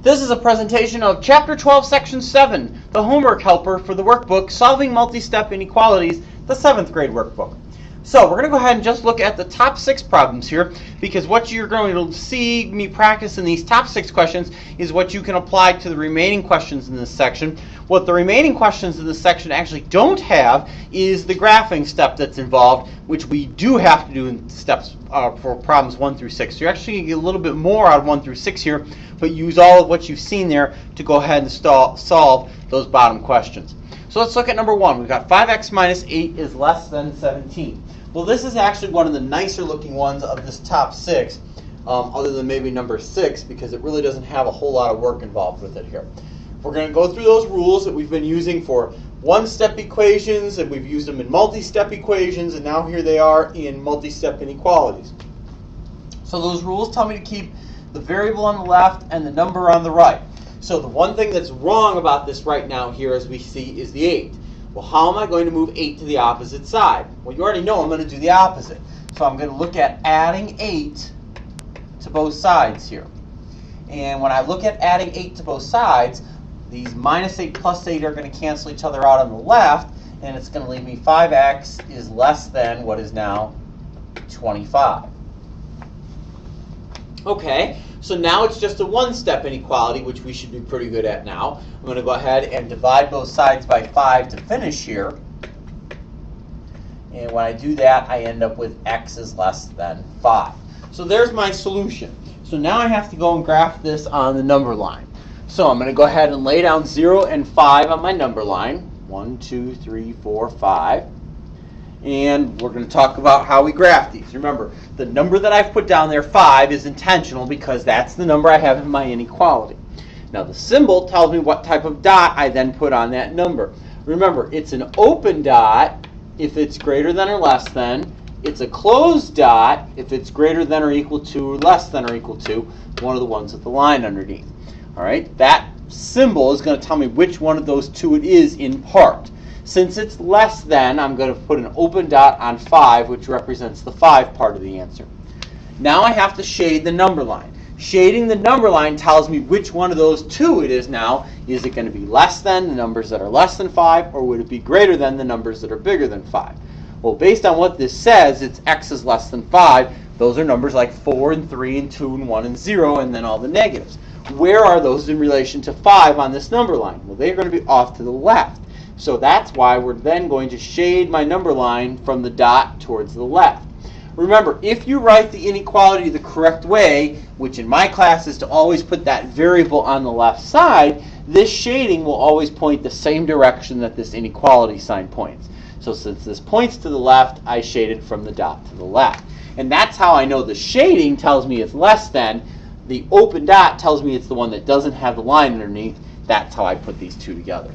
This is a presentation of Chapter 12, Section 7, the homework helper for the workbook Solving Multi-Step Inequalities, the 7th grade workbook. So we're going to go ahead and just look at the top 6 problems here, because what you're going to see me practice in these top 6 questions is what you can apply to the remaining questions in this section. What the remaining questions in this section actually don't have is the graphing step that's involved, which we do have to do in steps for problems 1 through 6. So you're actually going to get a little bit more out of 1 through 6 here, but use all of what you've seen there to go ahead and solve those bottom questions. So let's look at number 1. We've got 5x minus 8 is less than 17. Well, this is actually one of the nicer looking ones of this top 6, other than maybe number 6, because it really doesn't have a whole lot of work involved with it here. We're going to go through those rules that we've been using for one-step equations, and we've used them in multi-step equations, and now here they are in multi-step inequalities. So those rules tell me to keep the variable on the left and the number on the right. So the one thing that's wrong about this right now here, as we see, is the 8. Well, how am I going to move 8 to the opposite side? Well, you already know I'm going to do the opposite. So I'm going to look at adding 8 to both sides here. And when I look at adding 8 to both sides, these minus 8 plus 8 are going to cancel each other out on the left, and it's going to leave me 5x is less than what is now 25. Okay, so now it's just a one-step inequality, which we should be pretty good at now. I'm going to go ahead and divide both sides by 5 to finish here. And when I do that, I end up with x is less than 5. So there's my solution. So now I have to go and graph this on the number line. So I'm going to go ahead and lay down 0 and 5 on my number line. 1, 2, 3, 4, 5. And we're going to talk about how we graph these. Remember, the number that I've put down there, 5, is intentional because that's the number I have in my inequality. Now the symbol tells me what type of dot I then put on that number. Remember, it's an open dot if it's greater than or less than. It's a closed dot if it's greater than or equal to or less than or equal to one of the ones with the line underneath. All right, that symbol is going to tell me which one of those two it is in part. Since it's less than, I'm going to put an open dot on 5, which represents the 5 part of the answer. Now I have to shade the number line. Shading the number line tells me which one of those two it is now. Is it going to be less than the numbers that are less than 5, or would it be greater than the numbers that are bigger than 5? Well, based on what this says, it's x is less than 5. Those are numbers like 4 and 3 and 2 and 1 and 0, and then all the negatives. Where are those in relation to 5 on this number line? Well, they're going to be off to the left. So that's why we're then going to shade my number line from the dot towards the left. Remember, if you write the inequality the correct way, which in my class is to always put that variable on the left side, this shading will always point the same direction that this inequality sign points. So since this points to the left, I shaded from the dot to the left. And that's how I know the shading tells me it's less than. The open dot tells me it's the one that doesn't have the line underneath. That's how I put these two together.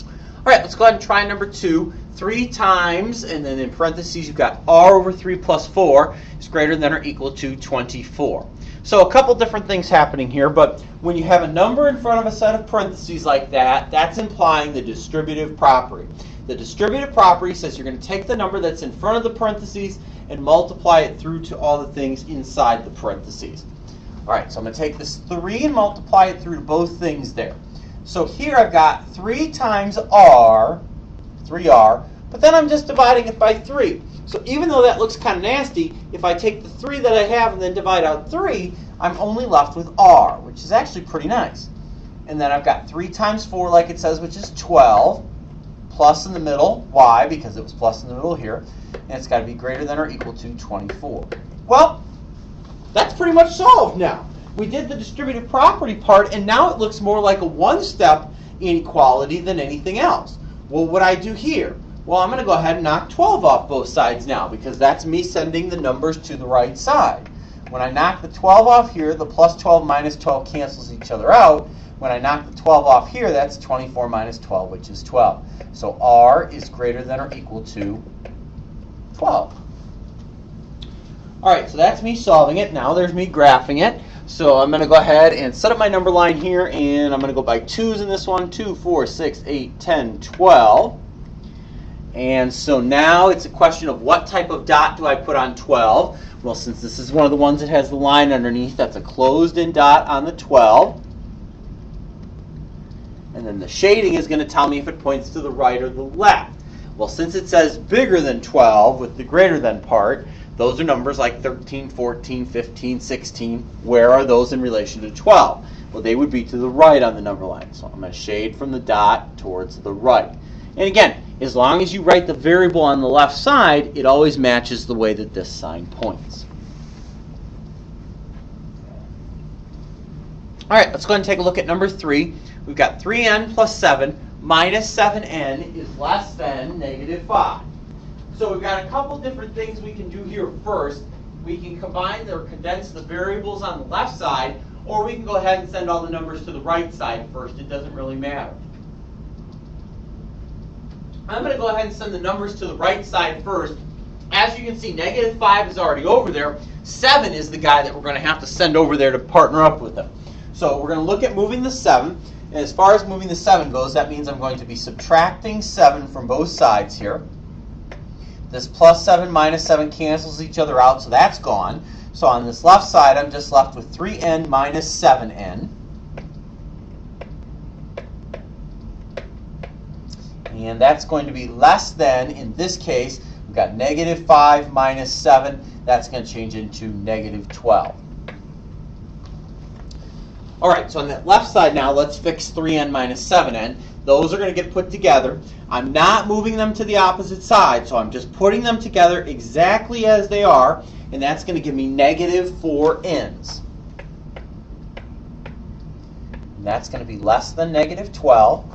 All right, let's go ahead and try number 2. 3 times, and then in parentheses you've got r over 3 plus 4 is greater than or equal to 24. So a couple different things happening here, but when you have a number in front of a set of parentheses like that, that's implying the distributive property. The distributive property says you're going to take the number that's in front of the parentheses and multiply it through to all the things inside the parentheses. All right, so I'm going to take this 3 and multiply it through to both things there. So here I've got 3 times r, 3r, but then I'm just dividing it by 3. So even though that looks kind of nasty, if I take the 3 that I have and then divide out 3, I'm only left with r, which is actually pretty nice. And then I've got 3 times 4, like it says, which is 12, plus in the middle, y, because it was plus in the middle here, and it's got to be greater than or equal to 24. Well, that's pretty much solved now. We did the distributive property part, and now it looks more like a one-step inequality than anything else. Well, what I do here? Well, I'm going to go ahead and knock 12 off both sides now, because that's me sending the numbers to the right side. When I knock the 12 off here, the plus 12 minus 12 cancels each other out. When I knock the 12 off here, that's 24 minus 12, which is 12. So r is greater than or equal to 12. All right, so that's me solving it. Now there's me graphing it. So I'm going to go ahead and set up my number line here, and I'm going to go by 2's in this one. 2, 4, 6, 8, 10, 12. And so now it's a question of what type of dot do I put on 12? Well, since this is one of the ones that has the line underneath, that's a closed-in dot on the 12. And then the shading is going to tell me if it points to the right or the left. Well, since it says bigger than 12 with the greater than part, those are numbers like 13, 14, 15, 16. Where are those in relation to 12? Well, they would be to the right on the number line. So I'm going to shade from the dot towards the right. And again, as long as you write the variable on the left side, it always matches the way that this sign points. All right, let's go ahead and take a look at number 3. We've got 3n plus 7 minus 7n is less than negative 5. So we've got a couple different things we can do here first. We can combine or condense the variables on the left side, or we can go ahead and send all the numbers to the right side first. It doesn't really matter. I'm going to go ahead and send the numbers to the right side first. As you can see, negative 5 is already over there. 7 is the guy that we're going to have to send over there to partner up with him. So we're going to look at moving the 7. And as far as moving the 7 goes, that means I'm going to be subtracting 7 from both sides here. This plus 7 minus 7 cancels each other out, so that's gone. So on this left side, I'm just left with 3n minus 7n. And that's going to be less than, in this case, we've got negative 5 minus 7. That's going to change into negative 12. All right, so on that left side now, let's fix 3n minus 7n. Those are going to get put together. I'm not moving them to the opposite side, so I'm just putting them together exactly as they are, and that's going to give me negative 4n's. And that's going to be less than negative 12.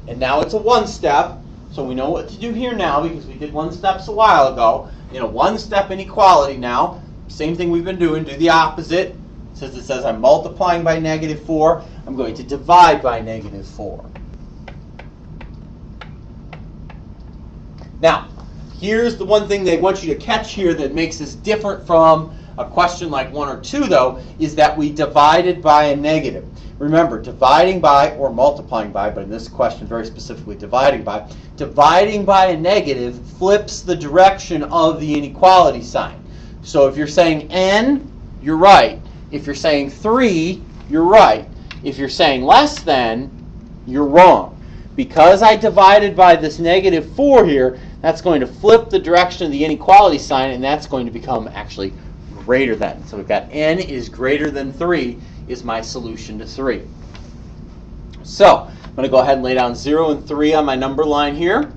And now it's a one-step, so we know what to do here now because we did one-steps a while ago. In a one-step inequality now, same thing we've been doing, do the opposite. Since it says I'm multiplying by negative 4, I'm going to divide by negative 4. Now, here's the one thing they want you to catch here that makes this different from a question like 1 or 2, though, is that we divided by a negative. Remember, dividing by or multiplying by, but in this question very specifically dividing by a negative flips the direction of the inequality sign. So if you're saying n, you're right. If you're saying 3, you're right. If you're saying less than, you're wrong. Because I divided by this negative 4 here, that's going to flip the direction of the inequality sign, and that's going to become actually greater than. So we've got n is greater than 3 is my solution to 3. So I'm going to go ahead and lay down 0 and 3 on my number line here.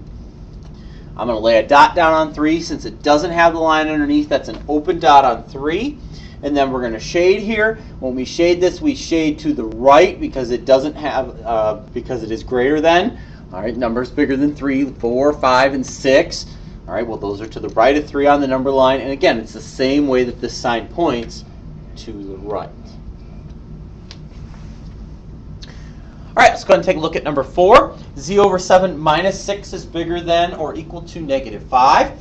I'm going to lay a dot down on 3 since it doesn't have the line underneath. That's an open dot on 3. And then we're going to shade here. When we shade this, we shade to the right because it doesn't have, because it is greater than. All right, numbers bigger than 3, 4, 5, and 6. All right, well, those are to the right of 3 on the number line. And again, it's the same way that this sign points to the right. All right, let's go ahead and take a look at number 4. Z over 7 minus 6 is bigger than or equal to negative 5.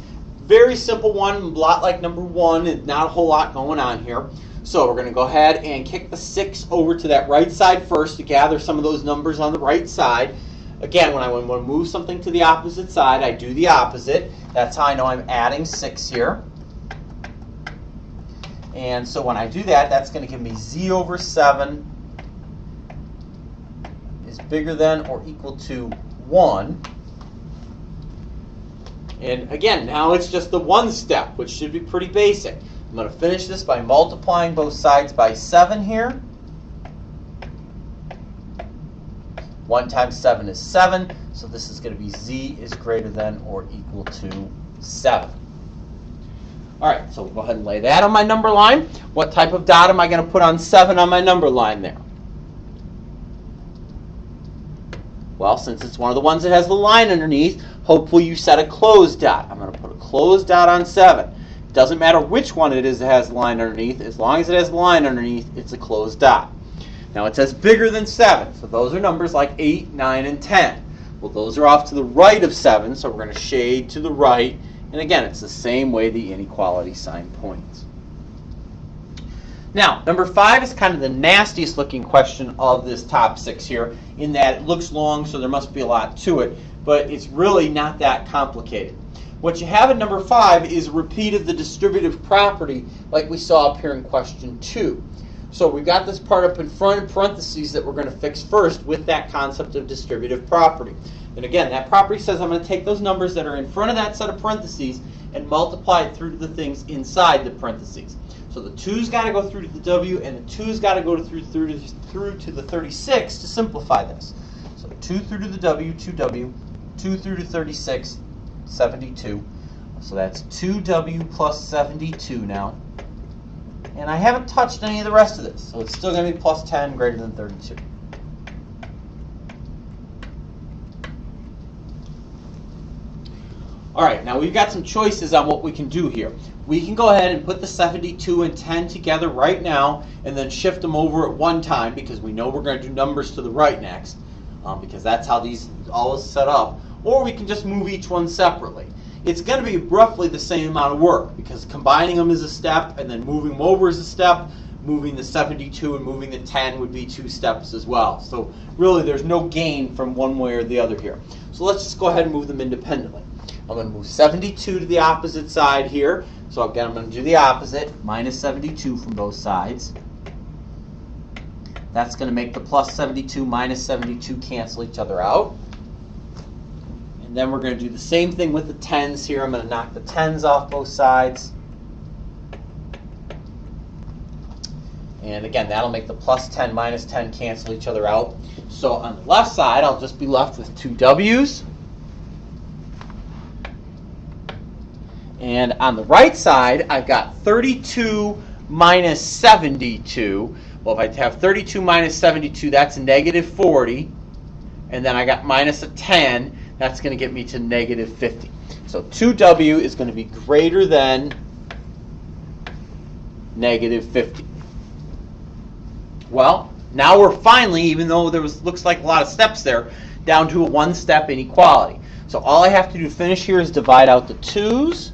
Very simple one, a lot like number 1, and not a whole lot going on here. So we're going to go ahead and kick the 6 over to that right side first to gather some of those numbers on the right side. Again, when I want to move something to the opposite side, I do the opposite. That's how I know I'm adding 6 here. And so when I do that, that's going to give me Z over 7 is bigger than or equal to 1. And again, now it's just the one step, which should be pretty basic. I'm going to finish this by multiplying both sides by 7 here. 1 times 7 is 7, so this is going to be Z is greater than or equal to 7. All right, so we'll go ahead and lay that on my number line. What type of dot am I going to put on 7 on my number line there? Well, since it's one of the ones that has the line underneath, hopefully you set a closed dot. I'm going to put a closed dot on 7. It doesn't matter which one it is that has the line underneath. As long as it has the line underneath, it's a closed dot. Now it says bigger than 7, so those are numbers like 8, 9, and 10. Well, those are off to the right of 7, so we're going to shade to the right. And again, it's the same way the inequality sign points. Now, number 5 is kind of the nastiest looking question of this top 6 here, in that it looks long, so there must be a lot to it. but it's really not that complicated. What you have in number 5 is a repeat of the distributive property like we saw up here in question 2. So we've got this part up in front in parentheses that we're going to fix first with that concept of distributive property. And again, that property says I'm going to take those numbers that are in front of that set of parentheses and multiply it through to the things inside the parentheses. So the 2's got to go through to the W, and the 2's got to go through to the 36 to simplify this. So 2 through to the W, 2W, 2 through to 36, 72. So that's 2W plus 72 now. And I haven't touched any of the rest of this, so it's still going to be plus 10 greater than 32. All right, now we've got some choices on what we can do here. We can go ahead and put the 72 and 10 together right now and then shift them over at one time because we know we're going to do numbers to the right next because that's how these all is set up. Or we can just move each one separately. It's going to be roughly the same amount of work because combining them is a step and then moving them over is a step. Moving the 72 and moving the 10 would be 2 steps as well. So really there's no gain from one way or the other here. So let's just go ahead and move them independently. I'm going to move 72 to the opposite side here. So again, I'm going to do the opposite, minus 72 from both sides. That's going to make the plus 72 minus 72 cancel each other out. And then we're going to do the same thing with the 10s here. I'm going to knock the 10s off both sides. And again, that'll make the plus 10 minus 10 cancel each other out. So on the left side, I'll just be left with 2 W's. And on the right side, I've got 32 minus 72. Well, if I have 32 minus 72, that's negative 40. And then I got minus a 10. That's going to get me to negative 50. So 2W is going to be greater than negative 50. Well, now we're finally, even though there looks like a lot of steps there, down to a one-step inequality. So all I have to do to finish here is divide out the 2's.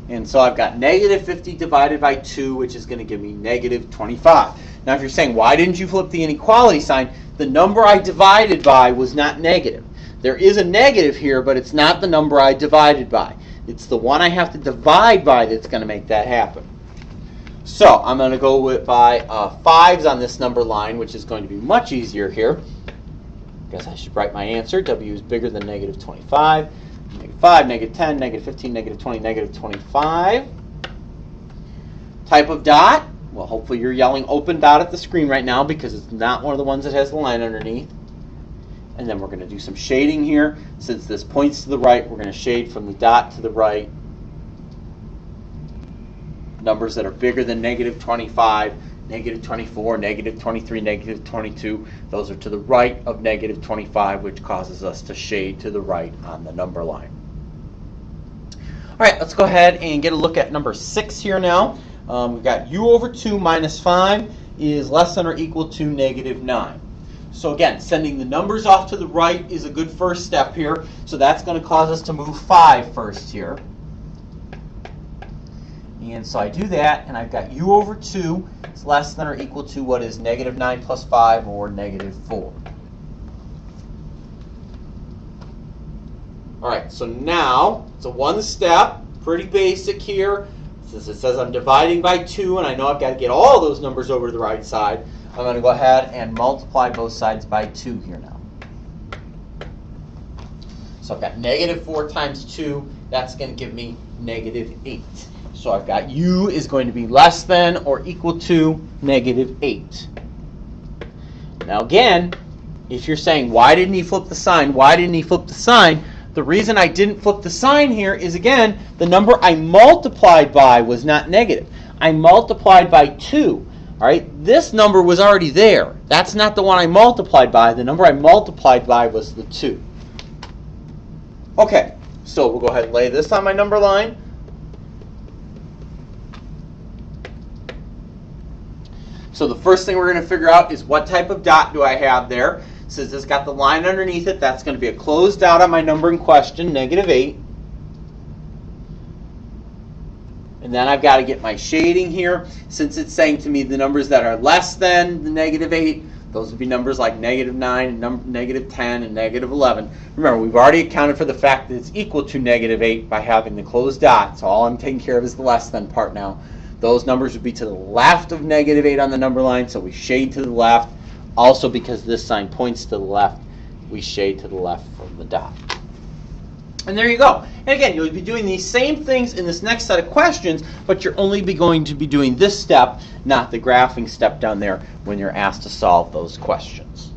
And so I've got negative 50 divided by 2, which is going to give me negative 25. Now if you're saying, why didn't you flip the inequality sign? The number I divided by was not negative. There is a negative here, but it's not the number I divided by. It's the one I have to divide by that's going to make that happen. So I'm going to go by 5s on this number line, which is going to be much easier here. I guess I should write my answer. W is bigger than negative 25. Negative 5, negative 10, negative 15, negative 20, negative 25. Type of dot. Well, hopefully you're yelling open dot at the screen right now because it's not one of the ones that has the line underneath. And then we're going to do some shading here. Since this points to the right, we're going to shade from the dot to the right. Numbers that are bigger than negative 25, negative 24, negative 23, negative 22. Those are to the right of negative 25, which causes us to shade to the right on the number line. All right, let's go ahead and get a look at number 6 here now. We've got u over 2 minus 5 is less than or equal to negative 9. So again, sending the numbers off to the right is a good first step here. So that's going to cause us to move 5 first here. And so I do that, and I've got u over 2 is less than or equal to what is negative 9 plus 5, or negative 4. All right, so now it's a one step, pretty basic here. Since it says I'm dividing by 2, and I know I've got to get all those numbers over to the right side, I'm going to go ahead and multiply both sides by 2 here now. So I've got negative 4 times 2. That's going to give me negative 8. So I've got u is going to be less than or equal to negative 8. Now again, if you're saying, why didn't he flip the sign? Why didn't he flip the sign? The reason I didn't flip the sign here is, again, the number I multiplied by was not negative. I multiplied by 2. All right, this number was already there. That's not the one I multiplied by. The number I multiplied by was the 2. Okay, so we'll go ahead and lay this on my number line. So the first thing we're going to figure out is what type of dot do I have there. Since it's got the line underneath it, that's going to be a closed dot on my number in question, negative 8. And then I've got to get my shading here. Since it's saying to me the numbers that are less than the negative 8, Those would be numbers like -9, -10, and -11. Remember, we've already accounted for the fact that it's equal to -8 by having the closed dot. So all I'm taking care of is the less than part now. Those numbers would be to the left of -8 on the number line, so we shade to the left. Also, because this sign points to the left, we shade to the left from the dot. And there you go. And again, you'll be doing these same things in this next set of questions, but you're only going to be doing this step, not the graphing step down there when you're asked to solve those questions.